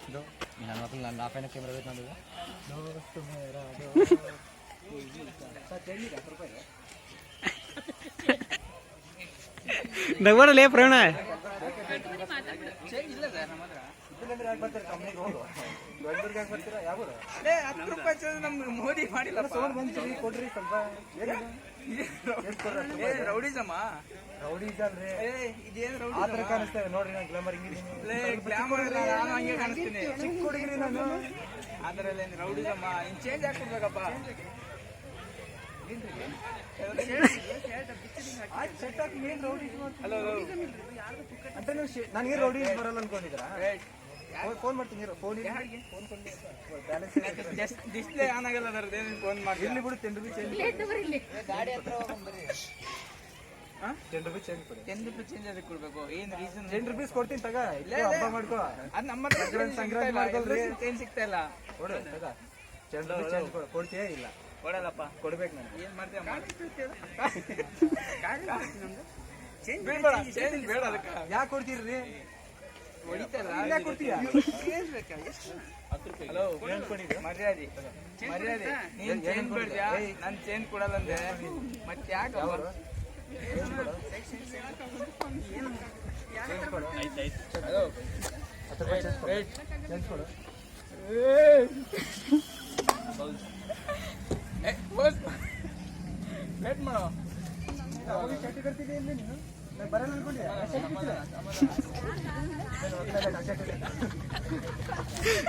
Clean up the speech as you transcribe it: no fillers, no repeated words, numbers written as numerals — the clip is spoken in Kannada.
ನನ್ನ ಮಕ್ಕಳು ನನ್ನ ಆಫ್ಲೈನ್ ಕ್ಯಾಮ್ರಾ ಬೇಕು ನಂದು ನಗ್ಬಾರಲ್ಲ ಪ್ರವೀಣ ನಮ್ಗೆ ಮೋದಿ ಮಾಡಿಲ್ಲ ಕೊಡ್ರಿ ಸ್ವಲ್ಪ ರೌಡಿಸಮ್ಮ ಇದೇನು ರೌಡಿ ಆ ಥರ ಕಾಣಿಸ್ತೇವೆ ನೋಡ್ರಿ ನಾನು ಗ್ಲಾಮರ್ ಗ್ಲಾಮರ್ ನಾನು ಹಂಗೆ ಕಾಣಿಸ್ತೀನಿ ಚಿಕ್ಕ ಹುಡುಗರಿ ನಾನು ಆ ಥರ ಎಲ್ಲ ಏನು ರೌಡಿಸಮ್ಮ ಇನ್ನು ಚೇಂಜ್ ಹಾಕ್ಬಿಡ್ಬೇಕಪ್ಪ ಹಲೋ ಅಂತ ನೀವು ನನಗೆ ರೌಡಿ ಬರಲ್ಲ ಅನ್ಕೊಂಡಿದ್ದೀರಾ ಫೋನ್ ಮಾಡ್ತೀನಿ ಫೋನ್ ಬ್ಯಾಲೆನ್ಸ್ ಡಿಸ್ಪ್ಲೇ ಆನ್ ಆಗಲ್ಲ ಅದರದ್ದು ಏನು ಫೋನ್ ಮಾಡಿ ಇಲ್ಲಿ ಬಿಡು 10 ರೂಪಾಯಿ ಚೇಂಜ್ ಗಾಡಿ ಹತ್ರ ಹೋಗ್ಬರ್ರಿ 10 ರೂಪಾಯಿ ಚೇಂಜ್ ಕೊಡಿ 10 ರೂಪಾಯಿ ಚೇಂಜ್ ಅದಕ್ಕೆ ಕೊಡ್ಬೇಕು ಏನು ರೀಸನ್ 10 ರೂಪಾಯಿ ಕೊಡ್ತೀನಿ ತಗ ಹಬ್ಬ ಮಾಡ್ಕೋ ಅದು ನಮ್ಮ ಹತ್ರ ಸಂಗ್ರಹ ಮಾಡ್ಕೊಳ್ರಿ ಚೇಂಜ್ ಸಿಗ್ತಾ ಇಲ್ಲ ಕೊಡು ತಗ 10 ರೂಪಾಯಿ ಚೇಂಜ್ ಕೊಡು ಕೊಡ್ತೀಯಾ ಇಲ್ಲ ಕೊಡಲ್ಲಪ್ಪ ಕೊಡ್ಬೇಕು ನಾನು ಏನು ಮಾಡ್ತೀಯ ಚೇಂಜ್ ಬೇಡ ಅದಕ್ಕೆ ಯಾಕೆ ಕೊಡ್ತೀರಿ ಹೊಡಿತಾರ ಕೊಡ್ತೀಯಾ ಹಲೋ ಮರ್ಯಾದೆ ಮರ್ಯಾದೆ ನೀನ್ ಚೇಂಜ್ ಬೇಡ್ಯಾ ನಾನು ಚೇಂಜ್ ಕೊಡಲ್ಲ ಅಂದೆ ಮತ್ತೆ ಯಾಕೆ ಹಲೋ ಚೇಂಜ್ ಕೊಡು ವೇಟ್ ಮಾಡೋ ಚಟ್ಟಿ ಕಟ್ತಿದ್ದೆ ಇಲ್ಲ ನೀನು ಬರಲ್ಲ ಅನ್ಕೊಂಡೆ